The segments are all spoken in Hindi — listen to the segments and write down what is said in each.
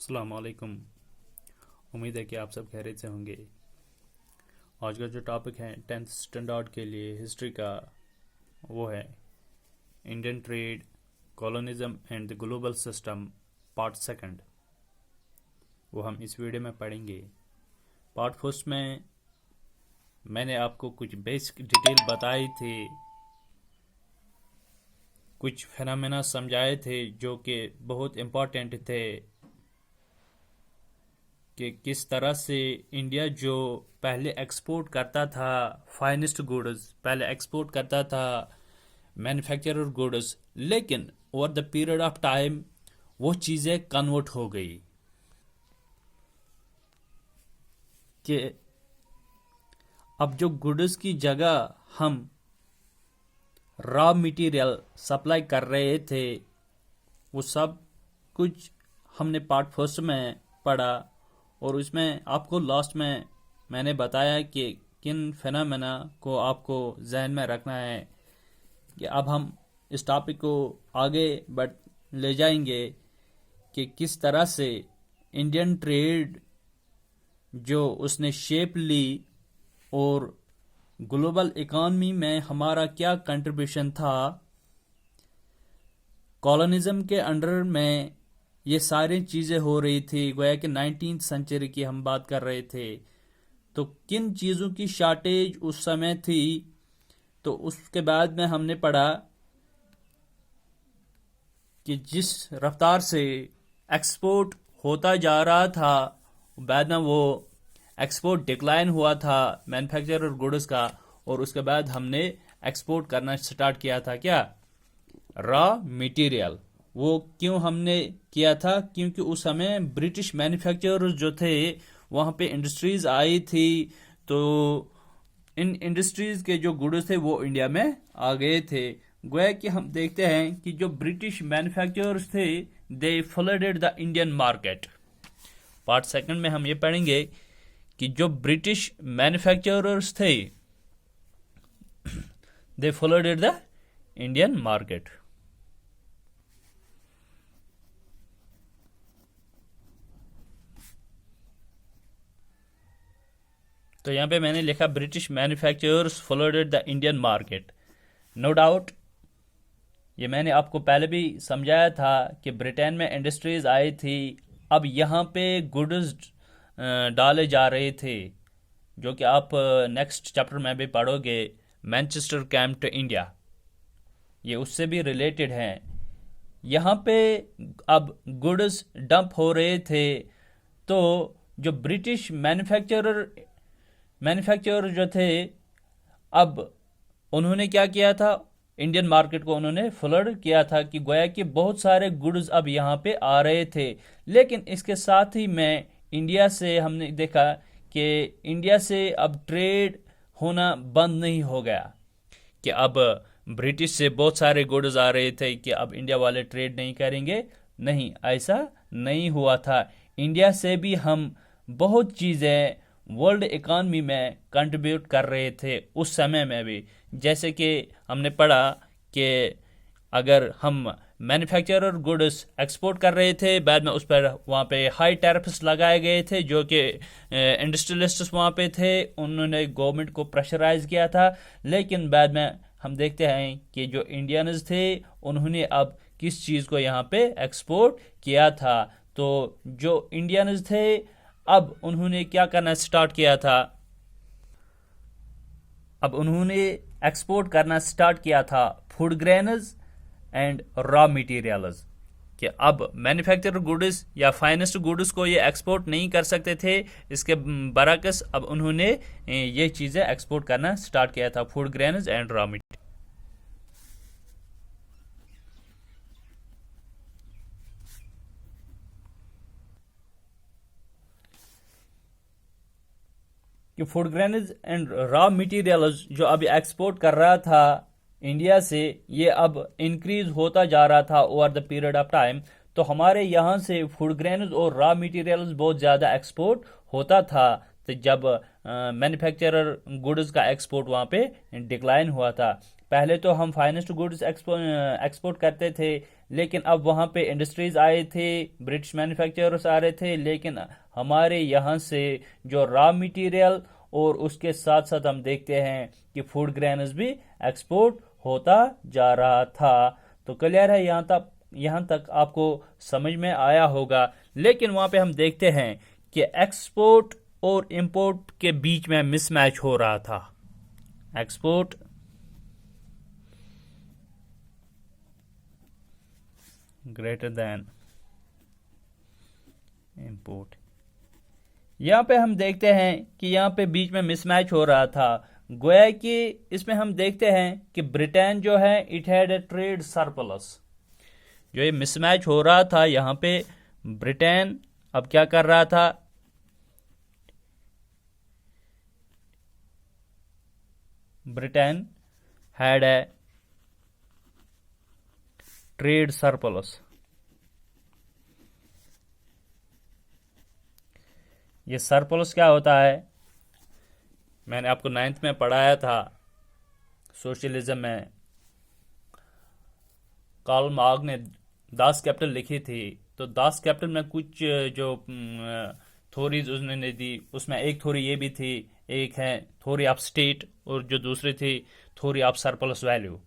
अस्सलाम वालेकुम। उम्मीद है कि आप सब खैरियत से होंगे। आज का जो टॉपिक है 10th स्टैंडर्ड के लिए हिस्ट्री का, वो है Indian trade, colonialism and the global system, part second. वो हम इस वीडियो में पढ़ेंगे। पार्ट फर्स्ट में मैंने आपको कुछ बेसिक डिटेल बताई थी, कुछ फिनोमेना समझाए थे जो कि बहुत इम्पोर्टेंट थे कि किस तरह से इंडिया जो पहले एक्सपोर्ट करता था फाइनेस्ट गुड्स, पहले एक्सपोर्ट करता था मैन्युफैक्चरर गुड्स, लेकिन over the period of time वो चीज़ें कन्वर्ट हो गई कि अब जो गुड्स की जगह हम रॉ मटेरियल सप्लाई कर रहे थे, वो सब कुछ हमने पार्ट फर्स्ट में पढ़ा। और उसमें आपको लास्ट में मैंने बताया कि किन फिनोमेना को आपको जहन में रखना है कि अब हम इस टॉपिक को आगे बढ़ ले जाएंगे कि किस तरह से इंडियन ट्रेड जो उसने शेप ली और ग्लोबल इकॉनमी में हमारा क्या कंट्रीब्यूशन था। कॉलोनिज्म के अंडर में ये सारी चीज़ें हो रही थी, गोया कि 19th सेंचुरी की हम बात कर रहे थे। तो किन चीज़ों की शॉर्टेज उस समय थी, तो उसके बाद में हमने पढ़ा कि जिस रफ्तार से एक्सपोर्ट होता जा रहा था, बाद में वो एक्सपोर्ट डिक्लाइन हुआ था मैन्युफैक्चरर गुड्स का, और उसके बाद हमने एक्सपोर्ट करना स्टार्ट किया था क्या, रॉ मटेरियल। वो क्यों हमने किया था? क्योंकि उस समय ब्रिटिश मैन्युफैक्चरर्स जो थे वहाँ पे इंडस्ट्रीज आई थी, तो इन इंडस्ट्रीज के जो गुड्स थे वो इंडिया में आ गए थे। गोया कि हम देखते हैं कि जो ब्रिटिश मैन्युफैक्चरर्स थे they flooded the Indian market. Part second में हम ये पढ़ेंगे कि जो ब्रिटिश मैन्युफैक्चरर्स थे they flooded the Indian market. तो यहाँ पे मैंने लिखा British manufacturers flooded the Indian market. No doubt ये मैंने आपको पहले भी समझाया था कि ब्रिटेन में इंडस्ट्रीज आई थी, अब यहाँ पे गुड्स डाले जा रहे थे, जो कि आप नेक्स्ट चैप्टर में भी पढ़ोगे, मैनचेस्टर कैम टू इंडिया, ये उससे भी रिलेटेड हैं। यहाँ पे अब गुड्स डंप हो रहे थे, तो जो ब्रिटिश मैन्युफैक्चरर जो थे, अब उन्होंने क्या किया था, इंडियन मार्केट को उन्होंने फ्लड किया था कि गोया कि बहुत सारे गुड्स अब यहाँ पे आ रहे थे। लेकिन इसके साथ ही में इंडिया से हमने देखा कि इंडिया से अब ट्रेड होना बंद नहीं हो गया, कि अब ब्रिटिश से बहुत सारे गुड्स आ रहे थे कि अब इंडिया वाले ट्रेड नहीं करेंगे। नहीं, ऐसा नहीं हुआ था। इंडिया से भी हम बहुत चीज़ें वर्ल्ड इकॉनमी में कंट्रीब्यूट कर रहे थे उस समय में भी। जैसे कि हमने पढ़ा कि अगर हम मैन्युफैक्चरर गुड्स एक्सपोर्ट कर रहे थे, बाद में उस पर वहाँ पे हाई टैरिफ्स लगाए गए थे, जो कि इंडस्ट्रियलिस्ट्स वहाँ पे थे, उन्होंने गवर्नमेंट को प्रेशराइज किया था। लेकिन बाद में हम देखते हैं कि जो इंडियंस थे उन्होंने अब किस चीज़ को यहाँ पे एक्सपोर्ट किया था। तो जो इंडियंस थे अब उन्होंने क्या करना स्टार्ट किया था, अब उन्होंने एक्सपोर्ट करना स्टार्ट किया था food grains and raw materials, कि अब मैन्युफैक्चर गुड्स या फाइनेस्ट गुड्स को ये एक्सपोर्ट नहीं कर सकते थे। इसके बरअक्स अब उन्होंने ये चीज़ें एक्सपोर्ट करना स्टार्ट किया था, food grains and raw material. कि food grains and raw materials जो अभी एक्सपोर्ट कर रहा था इंडिया से, ये अब इंक्रीज होता जा रहा था over the period of time. तो हमारे यहाँ से फूड ग्रेन्स और रॉ मटेरियल्स बहुत ज़्यादा एक्सपोर्ट होता था, तो जब मैन्युफैक्चरर गुड्स का एक्सपोर्ट वहाँ पे डिक्लाइन हुआ था। पहले तो हम फाइनेंस गुड्स एक्सपोर्ट करते थे, लेकिन अब वहाँ पे इंडस्ट्रीज आए थे, ब्रिटिश मैन्युफैक्चरर्स आ रहे थे, लेकिन हमारे यहाँ से जो रॉ मटेरियल और उसके साथ साथ हम देखते हैं कि फूड ग्रेन्स भी एक्सपोर्ट होता जा रहा था। तो क्लियर है, यहाँ तक आपको समझ में आया होगा। लेकिन वहाँ पे हम देखते हैं कि एक्सपोर्ट और इंपोर्ट के बीच में मिसमैच हो रहा था। एक्सपोर्ट ग्रेटर देन इंपोर्ट, यहां पे हम देखते हैं कि यहां पे बीच में मिसमैच हो रहा था। गोया कि इसमें हम देखते हैं कि ब्रिटेन जो है it had a trade surplus. जो ये मिसमैच हो रहा था यहां पे, ब्रिटेन अब क्या कर रहा था, Britain had a trade surplus. ये सरप्लस क्या होता है, मैंने आपको 9th में पढ़ाया था सोशलिज्म में। कार्ल मार्क्स ने दास कैपिटल लिखी थी, तो दास कैपिटल में कुछ जो थोरीज उसने दी, उसमें एक थोरी ये भी थी, एक है थोरी ऑफ स्टेट और जो दूसरी थी थोरी ऑफ सरप्लस वैल्यू।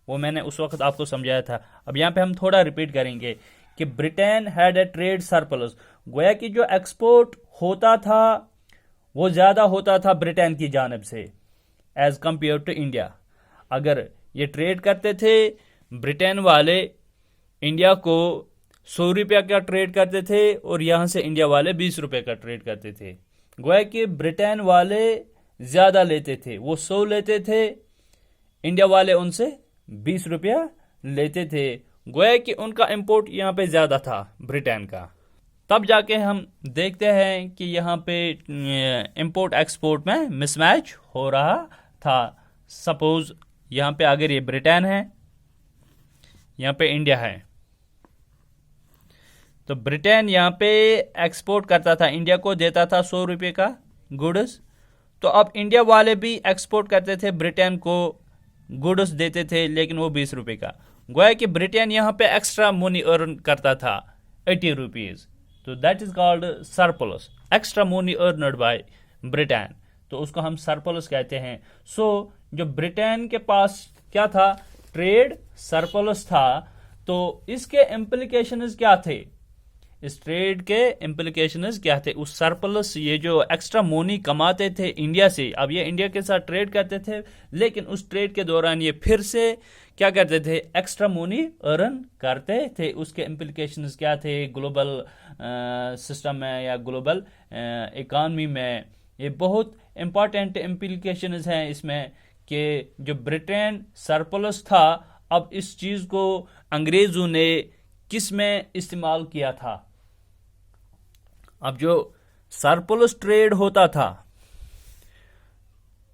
वो मैंने उस वक्त आपको समझाया था। अब यहाँ पे हम थोड़ा रिपीट करेंगे कि Britain had a trade surplus. गोया कि जो एक्सपोर्ट होता था वो ज़्यादा होता था ब्रिटेन की जानिब से एज कंपेयर टू इंडिया। अगर ये ट्रेड करते थे, ब्रिटेन वाले इंडिया को 100 रुपया का ट्रेड करते थे और यहाँ से इंडिया वाले 20 रुपये का ट्रेड करते थे। गोया कि ब्रिटेन वाले ज़्यादा लेते थे, वो 100 लेते थे, इंडिया वाले उनसे 20 रुपया लेते थे। गोया कि उनका इंपोर्ट यहाँ पे ज़्यादा था ब्रिटेन का। तब जाके हम देखते हैं कि यहाँ पे इंपोर्ट एक्सपोर्ट में मिसमैच हो रहा था। सपोज यहाँ पे अगर ये ब्रिटेन है, यहाँ पे इंडिया है, तो ब्रिटेन यहाँ पे एक्सपोर्ट करता था, इंडिया को देता था 100 रुपये का गुड्स। तो अब इंडिया वाले भी एक्सपोर्ट करते थे, ब्रिटेन को गुड्स देते थे, लेकिन वो 20 रुपये का। गोया कि ब्रिटेन यहाँ पे एक्स्ट्रा मनी अर्न करता था 80 रुपीज़। तो that is called surplus, extra money earned bye Britain, तो उसको हम सरप्लस कहते हैं। सो जो ब्रिटेन के पास क्या था, ट्रेड सरप्लस था। तो इसके इम्प्लीकेशंस क्या थे, इस ट्रेड के इम्प्लीकेशंस क्या थे, उस सरप्लस, ये जो एक्स्ट्रा मनी कमाते थे इंडिया से, अब ये इंडिया के साथ ट्रेड करते थे, लेकिन उस ट्रेड के दौरान ये फिर से क्या करते थे, एक्स्ट्रा मनी अर्न करते थे। उसके इम्प्लीकेशंस क्या थे ग्लोबल सिस्टम में या ग्लोबल इकॉनमी में। ये बहुत इंपॉर्टेंट इम्प्लीकेशंस हैं इसमें कि जो ब्रिटेन सरप्लस था, अब इस चीज को अंग्रेजों ने किस में इस्तेमाल किया था। अब जो सरप्लस ट्रेड होता था,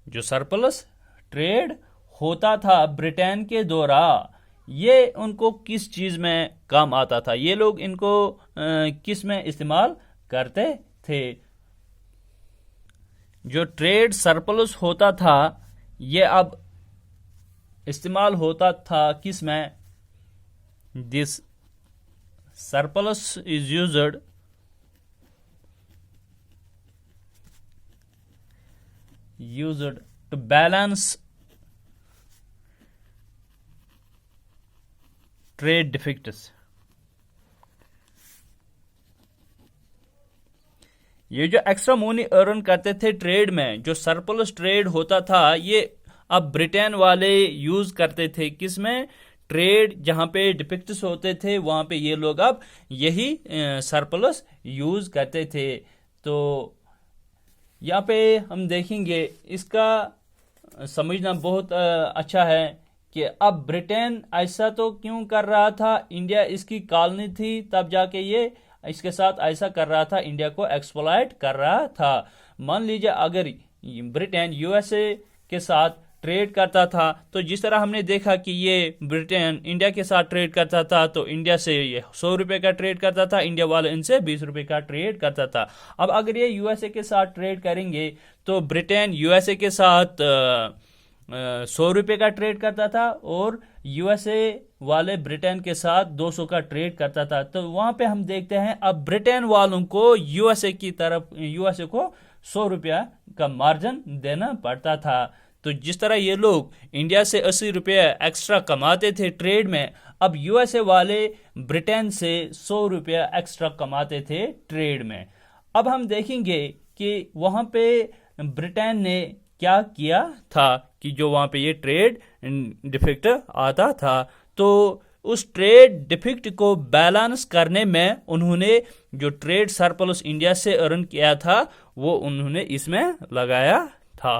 जो सरप्लस ट्रेड होता था ब्रिटेन के द्वारा, ये उनको किस चीज में काम आता था, ये लोग इनको किस में इस्तेमाल करते थे। जो ट्रेड सरप्लस होता था ये अब इस्तेमाल होता था किस में, this surplus is used to balance trade deficits. ये जो एक्स्ट्रा मनी अर्न करते थे ट्रेड में, जो सरप्लस ट्रेड होता था, ये अब ब्रिटेन वाले यूज करते थे किस में, ट्रेड जहां पे डिफिक्ट्स होते थे वहां पे ये लोग अब यही सरप्लस यूज करते थे। तो यहाँ पे हम देखेंगे, इसका समझना बहुत अच्छा है कि अब ब्रिटेन ऐसा तो क्यों कर रहा था, इंडिया इसकी कॉलोनी थी, तब जाके ये इसके साथ ऐसा कर रहा था, इंडिया को एक्सप्लॉइट कर रहा था। मान लीजिए अगर ब्रिटेन यूएसए के साथ ट्रेड करता था, तो जिस तरह हमने देखा कि ये ब्रिटेन इंडिया के साथ ट्रेड करता था, तो इंडिया से ये 100 रुपये का ट्रेड करता था, इंडिया वाले इनसे 20 रुपये का ट्रेड करता था। अब अगर ये यूएसए के साथ ट्रेड करेंगे, तो ब्रिटेन यूएसए के साथ 100 रुपये का ट्रेड करता था और यूएसए वाले ब्रिटेन के साथ 200 का ट्रेड करता था। तो वहां पे हम देखते हैं अब ब्रिटेन वालों को यूएसए को 100 रुपया का मार्जिन देना पड़ता था। तो जिस तरह ये लोग इंडिया से 80 रुपये एक्स्ट्रा कमाते थे ट्रेड में, अब यूएसए वाले ब्रिटेन से 100 रुपया एक्स्ट्रा कमाते थे ट्रेड में। अब हम देखेंगे कि वहां पे ब्रिटेन ने क्या किया था कि जो वहां पे ये ट्रेड डिफिक्ट आता था, तो उस ट्रेड डिफिक्ट को बैलेंस करने में उन्होंने जो ट्रेड सरप्लस इंडिया से अर्न किया था वो उन्होंने इसमें लगाया था।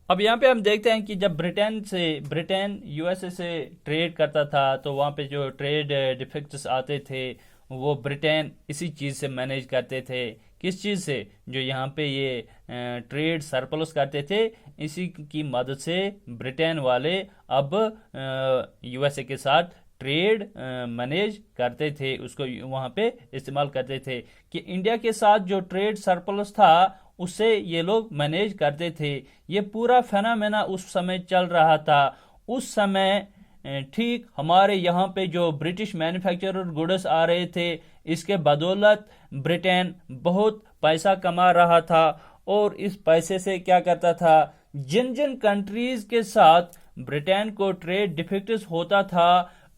अब यहाँ पे हम देखते हैं कि जब ब्रिटेन यूएसए से ट्रेड करता था तो वहाँ पे जो ट्रेड डिफेक्ट्स आते थे वो ब्रिटेन इसी चीज़ से मैनेज करते थे। किस चीज़ से? जो यहाँ पे ये ट्रेड सरप्लस करते थे, इसी की मदद से ब्रिटेन वाले अब यूएसए के साथ ट्रेड मैनेज करते थे, उसको वहाँ पे इस्तेमाल करते थे कि इंडिया के साथ जो ट्रेड सरप्लस था उससे ये लोग मैनेज करते थे। ये पूरा फेनामेना उस समय चल रहा था। उस समय ठीक हमारे यहाँ पे जो ब्रिटिश मैन्युफैक्चरर गुड्स आ रहे थे, इसके बदौलत ब्रिटेन बहुत पैसा कमा रहा था और इस पैसे से क्या करता था, जिन जिन कंट्रीज के साथ ब्रिटेन को ट्रेड डिफिक्ट्स होता था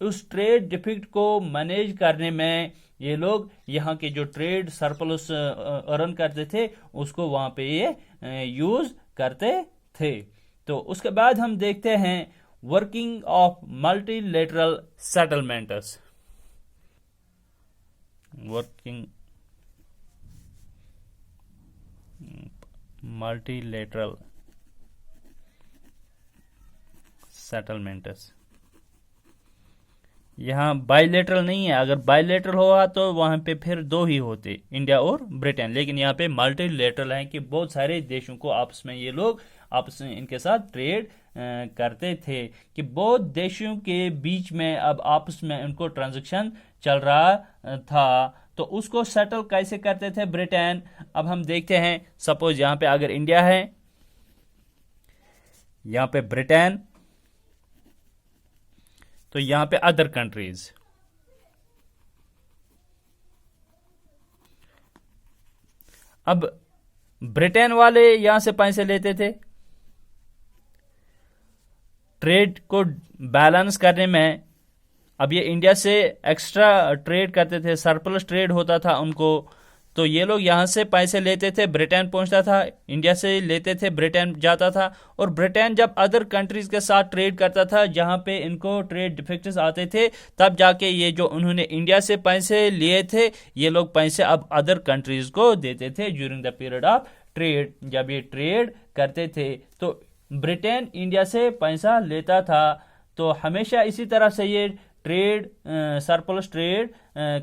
उस ट्रेड डिफिक्ट को मैनेज करने में ये लोग यहाँ के जो ट्रेड सरप्लस अर्न करते थे उसको वहाँ पे ये यूज करते थे। तो उसके बाद हम देखते हैं working of multilateral settlements. Working multilateral settlements. यहाँ बायलेटरल नहीं है, अगर बायलेटरल हुआ तो वहाँ पे फिर दो ही होते, इंडिया और ब्रिटेन, लेकिन यहाँ पे मल्टीलेटरल है कि बहुत सारे देशों को आपस में ये लोग आपस में इनके साथ ट्रेड करते थे कि बहुत देशों के बीच में अब आपस में उनको ट्रांजैक्शन चल रहा था। तो उसको सेटल कैसे करते थे ब्रिटेन? अब हम देखते हैं, सपोज यहाँ पे अगर इंडिया है, यहाँ पे ब्रिटेन, तो यहां पे अदर कंट्रीज। अब ब्रिटेन वाले यहां से पैसे लेते थे ट्रेड को बैलेंस करने में। अब ये इंडिया से एक्स्ट्रा ट्रेड करते थे, सरप्लस ट्रेड होता था उनको, तो ये लोग यहाँ से पैसे लेते थे, ब्रिटेन पहुंचता था, इंडिया से लेते थे, ब्रिटेन जाता था। और ब्रिटेन जब अदर कंट्रीज के साथ ट्रेड करता था जहाँ पे इनको ट्रेड डिफेक्ट्स आते थे, तब जाके ये जो उन्होंने इंडिया से पैसे लिए थे ये लोग पैसे अब अदर कंट्रीज को देते थे during the period of trade. जब ये ट्रेड करते थे तो ब्रिटेन इंडिया से पैसा लेता था, तो हमेशा इसी तरह से ये ट्रेड सरप्लस ट्रेड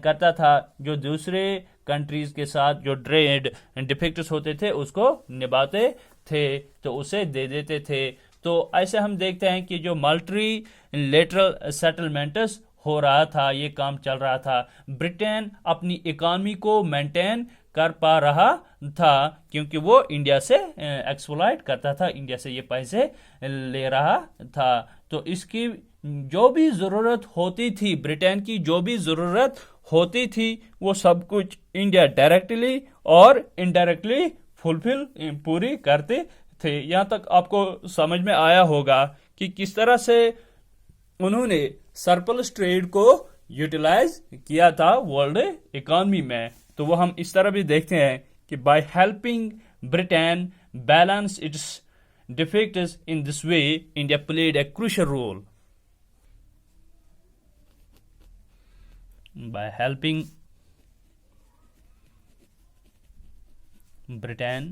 करता था। जो दूसरे कंट्रीज के साथ जो ट्रेड डिफेक्ट्स होते थे उसको निभाते थे, तो उसे दे देते थे। तो ऐसे हम देखते हैं कि जो मल्टीलेटरल सेटलमेंट्स हो रहा था, ये काम चल रहा था। ब्रिटेन अपनी इकोनॉमी को मेंटेन कर पा रहा था क्योंकि वो इंडिया से एक्सप्लॉइट करता था, इंडिया से ये पैसे ले रहा था। तो इसकी जो भी ज़रूरत होती थी, ब्रिटेन की जो भी ज़रूरत होती थी, वो सब कुछ इंडिया डायरेक्टली और इनडायरेक्टली फुलफिल पूरी करते थे। यहाँ तक आपको समझ में आया होगा कि किस तरह से उन्होंने सरप्लस ट्रेड को यूटिलाइज किया था वर्ल्ड इकोनॉमी में। तो वो हम इस तरह भी देखते हैं कि by helping Britain balance its defects in this way, India played a crucial role. By helping Britain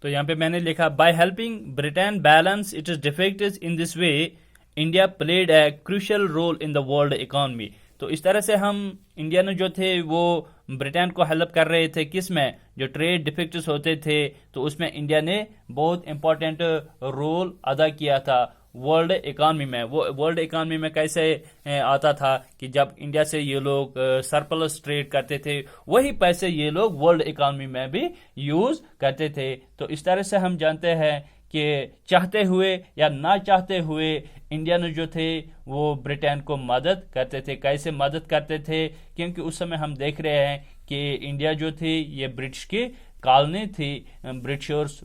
तो यहां पे मैंने लिखा by helping Britain balance its defects in this way, India played a crucial role in the world economy। तो इस तरह से हम इंडियन जो थे वो ब्रिटेन को हेल्प कर रहे थे, किस में? जो ट्रेड डिफेक्ट्स होते थे तो उसमें इंडिया ने बहुत इंपॉर्टेंट रोल अदा किया था। वर्ल्ड इकॉनमी में। वो वर्ल्ड इकॉनमी में कैसे आता था कि जब इंडिया से ये लोग सरप्लस ट्रेड करते थे, वही पैसे ये लोग वर्ल्ड इकॉनमी में भी यूज करते थे। तो इस तरह से हम जानते हैं कि चाहते हुए या ना चाहते हुए इंडियन जो थे वो ब्रिटेन को मदद करते थे। कैसे मदद करते थे? क्योंकि उस समय हम देख रहे हैं कि इंडिया जो थी ये ब्रिटिश की कॉलोनी थी। ब्रिटिशर्स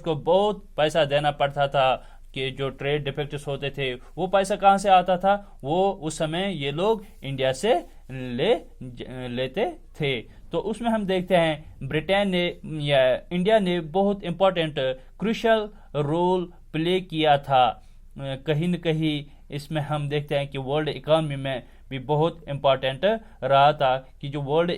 को बहुत पैसा देना पड़ता था कि जो ट्रेड डिफेक्ट्स होते थे, वो पैसा कहाँ से आता था? वो उस समय ये लोग इंडिया से लेते थे। तो उसमें हम देखते हैं ब्रिटेन ने या इंडिया ने बहुत इंपॉर्टेंट क्रूशियल रोल प्ले किया था। कहीं न कहीं इसमें हम देखते हैं कि वर्ल्ड इकॉनमी में भी बहुत इंपॉर्टेंट रहा था कि जो वर्ल्ड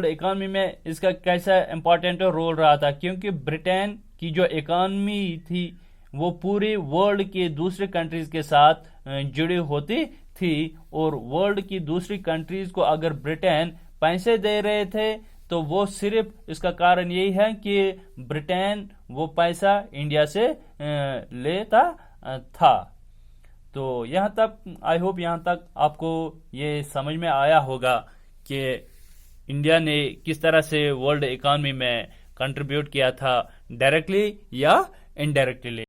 इकॉनमी में इसका कैसा इंपॉर्टेंट रोल रहा था, क्योंकि ब्रिटेन की जो इकॉनमी थी वो पूरे वर्ल्ड के दूसरे कंट्रीज के साथ जुड़ी होती थी। और वर्ल्ड की दूसरी कंट्रीज को अगर ब्रिटेन पैसे दे रहे थे तो वो सिर्फ इसका कारण यही है कि ब्रिटेन वो पैसा इंडिया से लेता था। तो यहाँ तक आई होप यहाँ तक आपको ये समझ में आया होगा कि इंडिया ने किस तरह से वर्ल्ड इकॉनमी में कंट्रीब्यूट किया था, डायरेक्टली या इनडायरेक्टली।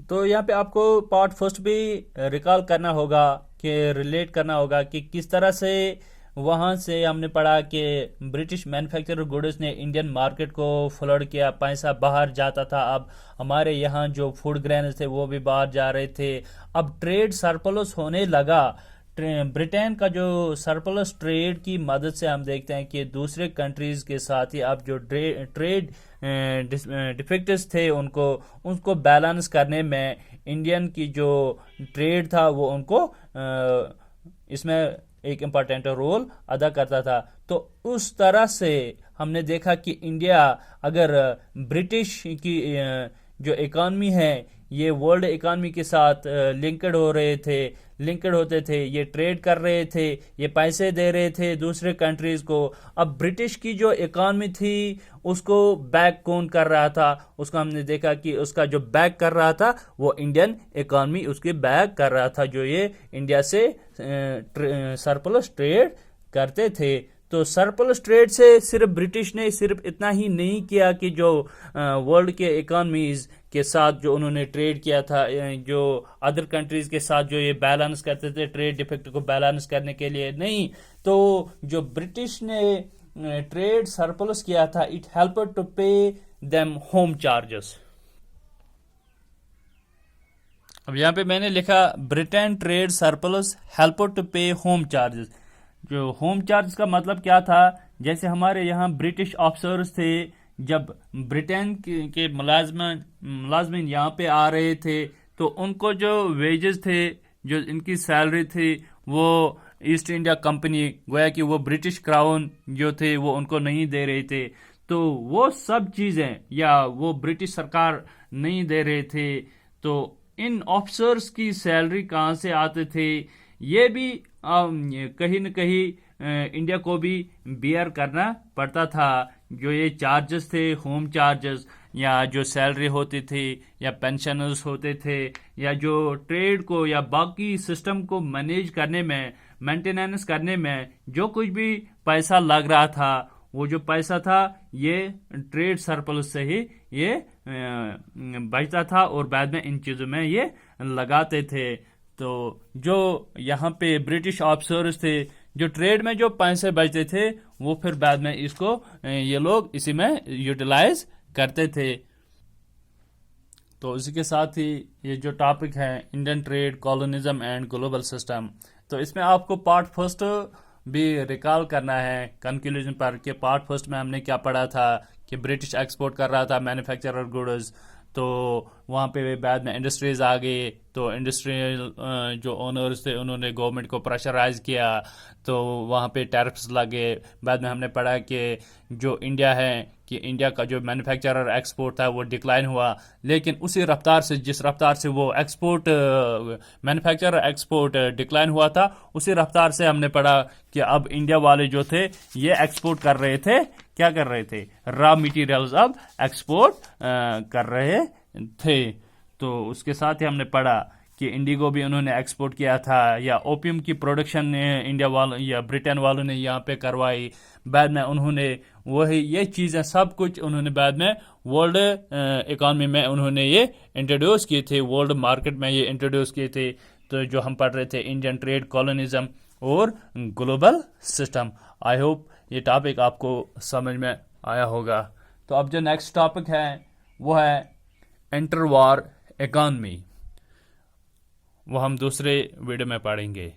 तो यहाँ पे आपको पार्ट फर्स्ट भी रिकॉल करना होगा कि रिलेट करना होगा कि किस तरह से वहाँ से हमने पढ़ा कि ब्रिटिश मैन्युफैक्चरर गुड्स ने इंडियन मार्केट को फ्लड किया, पैसा बाहर जाता था। अब हमारे यहाँ जो फूड ग्रेन्स थे वो भी बाहर जा रहे थे। अब ट्रेड सरप्लस होने लगा। ब्रिटेन का जो सरप्लस ट्रेड की मदद से हम देखते हैं कि दूसरे कंट्रीज के साथ ही अब जो ट्रेड डिफेक्ट्स थे उनको बैलेंस करने में इंडियन की जो ट्रेड था वो उनको इसमें एक इम्पॉर्टेंट रोल अदा करता था। तो उस तरह से हमने देखा कि इंडिया अगर ब्रिटिश की जो इकॉनमी है ये वर्ल्ड इकॉनमी के साथ लिंक्ड होते थे, ये ट्रेड कर रहे थे, ये पैसे दे रहे थे दूसरे कंट्रीज को। अब ब्रिटिश की जो इकॉनमी थी उसको बैक कौन कर रहा था? उसको हमने देखा कि उसका जो बैक कर रहा था वो इंडियन इकॉनमी उसके बैक कर रहा था, जो ये इंडिया से सरप्लस ट्रेड करते थे। तो सरप्लस ट्रेड से सिर्फ ब्रिटिश ने सिर्फ इतना ही नहीं किया कि जो वर्ल्ड के इकॉनमीज के साथ जो उन्होंने ट्रेड किया था, जो अदर कंट्रीज के साथ जो ये बैलेंस करते थे ट्रेड डिफेक्ट को बैलेंस करने के लिए नहीं, तो जो ब्रिटिश ने ट्रेड सरप्लस किया था, it helped to pay them home charges. अब यहाँ पे मैंने लिखा Britain trade surplus helped to pay home charges. जो होम चार्ज का मतलब क्या था? जैसे हमारे यहाँ ब्रिटिश ऑफिसर्स थे, जब ब्रिटेन के मुलाजमिन यहाँ पे आ रहे थे तो उनको जो वेजेस थे, जो इनकी सैलरी थी, वो ईस्ट इंडिया कंपनी गोया कि वो ब्रिटिश क्राउन जो थे वो उनको नहीं दे रहे थे। तो वो सब चीज़ें या वो ब्रिटिश सरकार नहीं दे रहे थे। तो इन ऑफिसर्स की सैलरी कहाँ से आते थे? ये भी कहीं न कहीं इंडिया को भी बियर करना पड़ता था। जो ये चार्जेस थे, होम चार्जेस, या जो सैलरी होती थी, या पेंशनर्स होते थे, या जो ट्रेड को या बाकी सिस्टम को मैनेज करने में, मेंटेनेंस करने में जो कुछ भी पैसा लग रहा था, वो जो पैसा था ये ट्रेड सरप्लस से ही ये बचता था और बाद में इन चीज़ों में ये लगाते थे। तो जो यहाँ पे ब्रिटिश ऑफिसर्स थे, जो ट्रेड में जो पैसे बचते थे वो फिर बाद में इसको ये लोग इसी में यूटिलाइज करते थे। तो इसी के साथ ही ये जो टॉपिक है Indian trade, colonialism and global system, तो इसमें आपको पार्ट फर्स्ट भी रिकॉल करना है कंक्लूजन पर कि पार्ट फर्स्ट में हमने क्या पढ़ा था कि ब्रिटिश एक्सपोर्ट कर रहा था मैन्युफैक्चरर गुड्स। तो वहाँ पे बाद में इंडस्ट्रीज आ गई, तो इंडस्ट्रियल जो ओनर्स थे उन्होंने गवर्नमेंट को प्रेशराइज किया, तो वहाँ पे टैरिफ्स लगे। बाद में हमने पढ़ा कि जो इंडिया है कि इंडिया का जो मैन्युफैक्चरर एक्सपोर्ट था वो डिक्लाइन हुआ, लेकिन उसी रफ्तार से जिस रफ्तार से वो मैन्युफैक्चरर एक्सपोर्ट डिक्लाइन हुआ था, उसी रफ्तार से हमने पढ़ा कि अब इंडिया वाले जो थे ये एक्सपोर्ट कर रहे थे क्या कर रहे थे, रॉ मटेरियल्स अब एक्सपोर्ट कर रहे थे। तो उसके साथ ही हमने पढ़ा कि इंडिगो भी उन्होंने एक्सपोर्ट किया था, या ओपियम की प्रोडक्शन इंडिया वालों या ब्रिटेन वालों ने यहाँ पे करवाई। बाद में उन्होंने वही ये चीज़ें सब कुछ उन्होंने बाद में वर्ल्ड इकॉनमी में उन्होंने ये इंट्रोड्यूस किए थे, वर्ल्ड मार्केट में ये इंट्रोड्यूस किए थे। तो जो हम पढ़ रहे थे इंडियन ट्रेड कॉलोनिज्म और ग्लोबल सिस्टम। आई होप ये टॉपिक आपको समझ में आया होगा। तो अब जो नेक्स्ट टॉपिक है वो है इंटर वार इकॉनमी, वो हम दूसरे वीडियो में पढ़ेंगे।